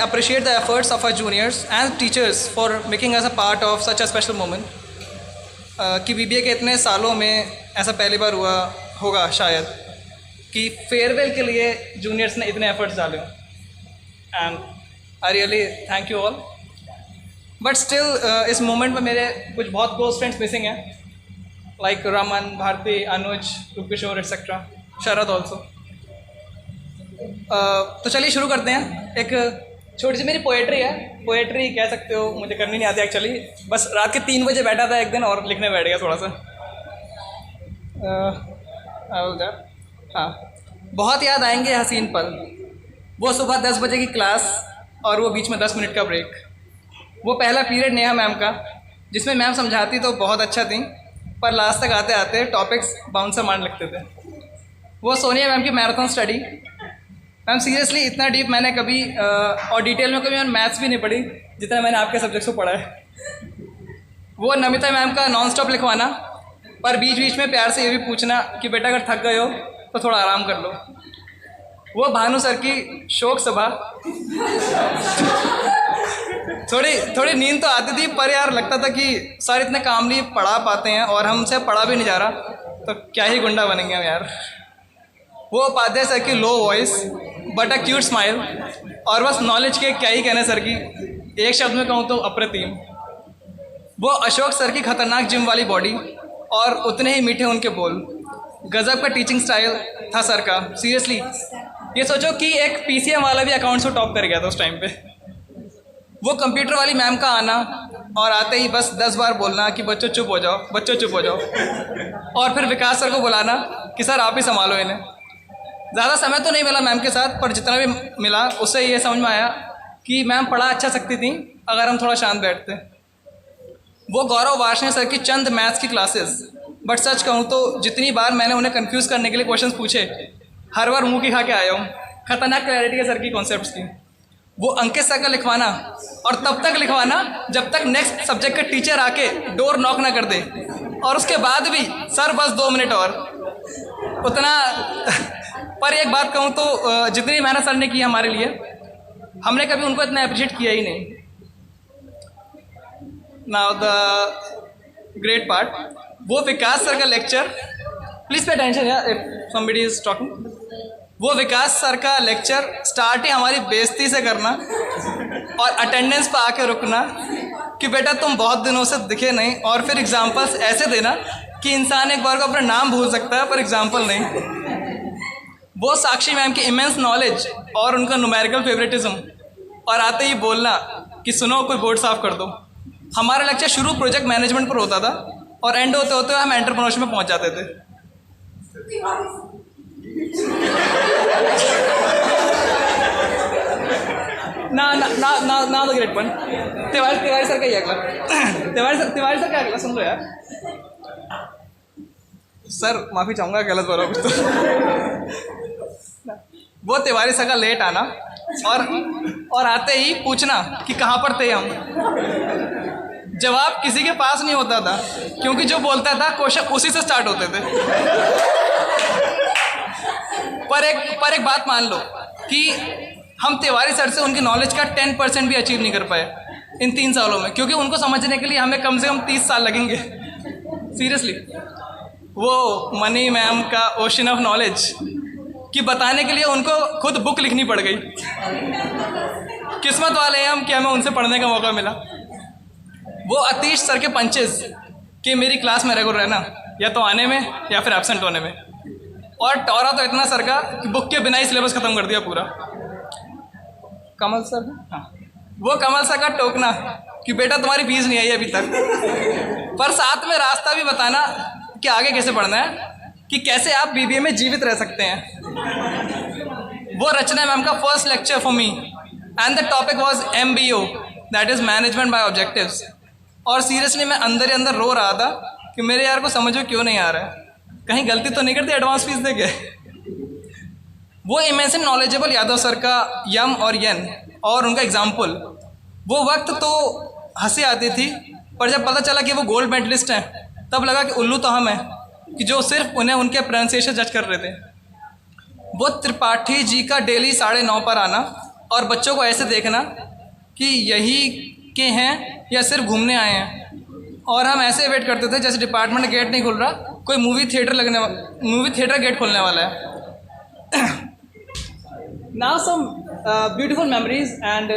appreciate the efforts of our juniors and teachers for making us a part of such a special moment. कि BBA के इतने सालों में ऐसा पहली बार हुआ होगा शायद कि फेयरवेल के लिए जूनियर्स ने इतने एफर्ट्स डाले हों. And I really thank you all. But still इस मोमेंट में मेरे कुछ बहुत क्लोज फ्रेंड्स मिसिंग हैं, लाइक रमन, भारती, अनुज, रूपकिशोर एटसेट्रा, शरद ऑल्सो. तो चलिए शुरू करते हैं. एक छोटी सी मेरी पोएट्री है. पोएट्री कह सकते हो, मुझे करनी नहीं आती एक्चुअली. बस रात के 3 बजे बैठा था एक दिन और लिखने बैठ गया थोड़ा सा. हाँ, बहुत याद आएंगे हसीन पल, वो सुबह 10 बजे की क्लास और वो बीच में 10 मिनट का ब्रेक. वो पहला पीरियड नेहा मैम का जिसमें मैम समझाती तो बहुत अच्छा थी, पर लास्ट तक आते आते टॉपिक्स बाउंसर मारने लगते थे. वो सोनिया मैम की मैराथन स्टडी. मैम सीरियसली इतना डीप मैंने कभी और डिटेल में कभी मैंने मैथ्स भी नहीं पढ़ी जितना मैंने आपके सब्जेक्ट्स को पढ़ा है. वो नमिता मैम का नॉन स्टॉप लिखवाना, पर बीच बीच में प्यार से ये भी पूछना कि बेटा अगर थक गए हो तो थोड़ा आराम कर लो. वो भानु सर की शोक सभा. थोड़ी नींद तो आती थी, पर यार लगता था कि सर इतने कामली पढ़ा पाते हैं और हमसे पढ़ा भी नहीं जा रहा, तो क्या ही गुंडा बनेंगे हम यार. वो उपाध्याय सर की low voice but a cute smile, और बस नॉलेज के क्या ही कहने सर की, एक शब्द में कहूँ तो अप्रतिम. वो अशोक सर की खतरनाक जिम वाली बॉडी और उतने ही मीठे उनके बोल. गजब का टीचिंग स्टाइल था सर का. सीरियसली ये सोचो कि एक PCM वाला भी अकाउंट्स को टॉप कर गया था उस टाइम पे. वो कंप्यूटर वाली मैम का आना और आते ही बस 10 बार बोलना कि बच्चों चुप हो जाओ, बच्चों चुप हो जाओ, और फिर विकास सर को बुलाना कि सर आप ही संभालो इन्हें. ज़्यादा समय तो नहीं मिला मैम के साथ, पर जितना भी मिला उससे ये समझ में आया कि मैम पढ़ा अच्छा सकती थी अगर हम थोड़ा शांत बैठते. वो गौरव वार्ष्णेय सर की चंद मैथ्स की क्लासेस, बट सच कहूँ तो जितनी बार मैंने उन्हें कंफ्यूज करने के लिए क्वेश्चंस पूछे, हर बार मुंह की खा के आया हूँ. खतरनाक क्लैरिटी है सर की कॉन्सेप्ट्स की. वो अंकित सर का लिखवाना और तब तक लिखवाना जब तक नेक्स्ट सब्जेक्ट का टीचर आके डोर नॉक ना कर दे, और उसके बाद भी सर बस 2 मिनट और उतना. पर एक बात कहूँ तो जितनी मेहनत सर ने की हमारे लिए, हमने कभी उनको इतना अप्रिशिएट किया ही नहीं. नाउ द ग्रेट पार्ट, वो विकास सर का लेक्चर. प्लीज़ पे अटेंशन यार इफ समबडी इज टॉकिंग. वो विकास सर का लेक्चर स्टार्ट ही हमारी बेइज्जती से करना और अटेंडेंस पर आके रुकना कि बेटा तुम बहुत दिनों से दिखे नहीं, और फिर एग्जाम्पल्स ऐसे देना कि इंसान एक बार को अपना नाम भूल सकता है पर एग्जाम्पल नहीं. वो साक्षी मैम की इमेंस नॉलेज और उनका न्यूमेरिकल फेवरेटिज्म, और आते ही बोलना कि सुनो कोई बोर्ड साफ कर दो. हमारा लेक्चर शुरू प्रोजेक्ट मैनेजमेंट पर होता था और एंड होते होते हम एंटरप्रेन्योरशिप में पहुंच जाते थे. ना the great one. Tiwari sir का ही अगला. तिवारी सर का अगला सुन लो यार. सर माफ़ी चाहूँगा गलत बोला कुछ तो. वो तिवारी सर का लेट आना और आते ही पूछना कि कहाँ पर थे हम. जवाब किसी के पास नहीं होता था क्योंकि जो बोलता था क्वेश्चन उसी से स्टार्ट होते थे. पर एक बात मान लो कि हम तिवारी सर से उनकी नॉलेज का 10% भी अचीव नहीं कर पाए इन 3 सालों में, क्योंकि उनको समझने के लिए हमें कम से कम 30 साल लगेंगे. सीरियसली वो मनी मैम का ओशन ऑफ नॉलेज कि बताने के लिए उनको खुद बुक लिखनी पड़ गई. किस्मत वाले हैं हम कि हमें उनसे पढ़ने का मौका मिला. वो अतीश सर के पंचेस कि मेरी क्लास में रेगुलर रहना, या तो आने में या फिर एब्सेंट होने में. और टॉरा तो इतना सर का कि बुक के बिना ही सिलेबस ख़त्म कर दिया पूरा. कमल सर, हाँ, वो कमल सर का टोकना कि बेटा तुम्हारी फीस नहीं आई अभी तक, पर साथ में रास्ता भी बताना कि आगे कैसे पढ़ना है, कि कैसे आप BBA में जीवित रह सकते हैं. वो रचना मैम का first lecture for me and the topic was MBO, that is management by objectives. और सीरियसली मैं अंदर ही अंदर रो रहा था कि मेरे यार को समझ में क्यों नहीं आ रहा है, कहीं गलती तो नहीं करती एडवांस फीस दे के. वो इमेंसिन नॉलेजेबल यादव सर का यम और यन और उनका एग्जाम्पल. वो वक्त तो हंसी आती थी, पर जब पता चला कि वो गोल्ड मेडलिस्ट हैं तब लगा कि उल्लू तो हम हैं कि जो सिर्फ उन्हें उनके प्रोनाउंसिएशन जज कर रहे थे. वो त्रिपाठी जी का डेली 9:30 पर आना और बच्चों को ऐसे देखना कि यही के हैं या सिर्फ घूमने आए हैं। और हम ऐसे वेट करते थे जैसे डिपार्टमेंट गेट नहीं खुल रहा, कोई मूवी थिएटर गेट खुलने वाला है। Now some beautiful memories and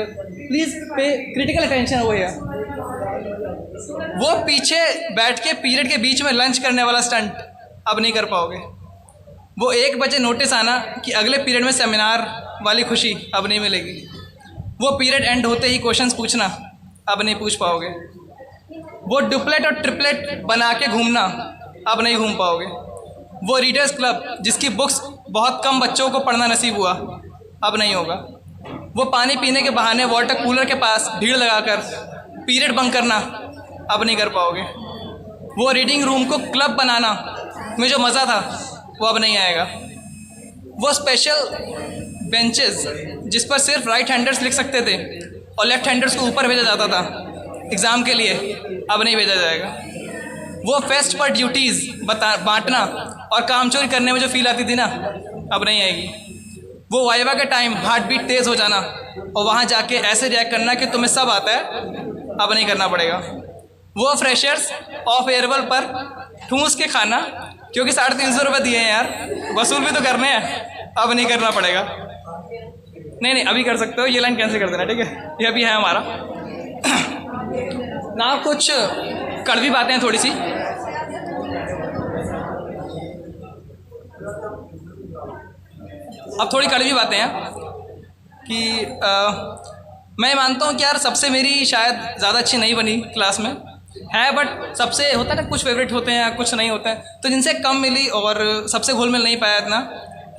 please pay critical attention over here. वो पीछे बैठ के पीरियड के बीच में लंच करने वाला स्टंट अब नहीं कर पाओगे। वो 1 बजे नोटिस आना कि अगले पीरियड में सेमिनार वाली खुशी अब नहीं मिलेगी। वो पीरियड एंड होते ही क्वेश्चंस पूछना अब नहीं पूछ पाओगे। वो डुप्लेट और ट्रिपलेट बना के घूमना अब नहीं घूम पाओगे। वो रीडर्स क्लब जिसकी बुक्स बहुत कम बच्चों को पढ़ना नसीब हुआ अब नहीं होगा। वो पानी पीने के बहाने वाटर कूलर के पास भीड़ लगाकर पीरियड बंक करना अब नहीं कर पाओगे। वो रीडिंग रूम को क्लब बनाना में जो मज़ा था वो अब नहीं आएगा। वो स्पेशल बेंचेस जिस पर सिर्फ राइट हैंडर्स लिख सकते थे और लेफ्ट हैंडर्स को ऊपर भेजा जाता था एग्ज़ाम के लिए अब नहीं भेजा जाएगा। वो फेस्ट पर ड्यूटीज़ बांटना और काम चोरी करने में जो फील आती थी ना अब नहीं आएगी। वो वाइवा के टाइम हार्ट बीट तेज़ हो जाना और वहाँ जाके ऐसे रिएक्ट करना कि तुम्हें सब आता है अब नहीं करना पड़ेगा। वो फ्रेशर्स ऑफ एयरबल पर ठूंस के खाना क्योंकि 350 रुपये दिए हैं यार, वसूल भी तो करने हैं, अब नहीं करना पड़ेगा। नहीं अभी कर सकते हो, ये लाइन कैंसिल कर देना, ठीक है, ये अभी है हमारा ना। कुछ कड़वी बातें हैं थोड़ी सी। अब थोड़ी कड़वी बातें हैं कि मैं मानता हूँ कि यार सबसे मेरी शायद ज़्यादा अच्छी नहीं बनी क्लास में है, बट सबसे होता है ना, कुछ फेवरेट होते हैं कुछ नहीं होते हैं, तो जिनसे कम मिली और सबसे घुल मिल नहीं पाया इतना।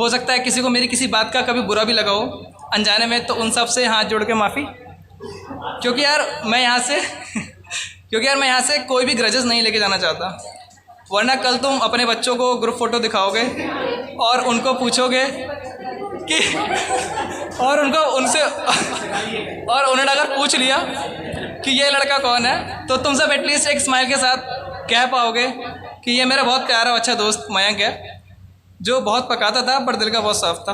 हो सकता है किसी को मेरी किसी बात का कभी बुरा भी लगा हो अनजाने में, तो उन सब से हाथ जोड़ के माफ़ी, क्योंकि यार मैं यहाँ से कोई भी ग्रजेस नहीं लेके जाना चाहता। वरना कल तुम अपने बच्चों को ग्रुप फ़ोटो दिखाओगे और उनको पूछोगे कि और उन्होंने अगर पूछ लिया कि ये लड़का कौन है, तो तुम सब एटलीस्ट एक स्माइल के साथ कह पाओगे कि ये मेरा बहुत प्यारा अच्छा दोस्त मयंक है, जो बहुत पकाता था पर दिल का बहुत साफ था।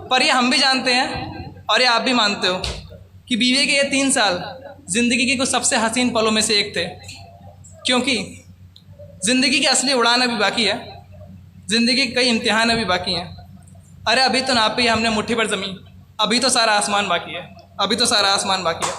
पर ये हम भी जानते हैं और ये आप भी मानते हो कि बीवी के ये 3 साल ज़िंदगी की कुछ सबसे हसीन पलों में से एक थे, क्योंकि ज़िंदगी की असली उड़ान अभी बाकी है, ज़िंदगी के कई इम्तिहान अभी बाकी हैं। अरे अभी तो नापी हमने मुट्ठी पर ज़मीन, अभी तो सारा आसमान बाकी है, अभी तो सारा आसमान बाकी है।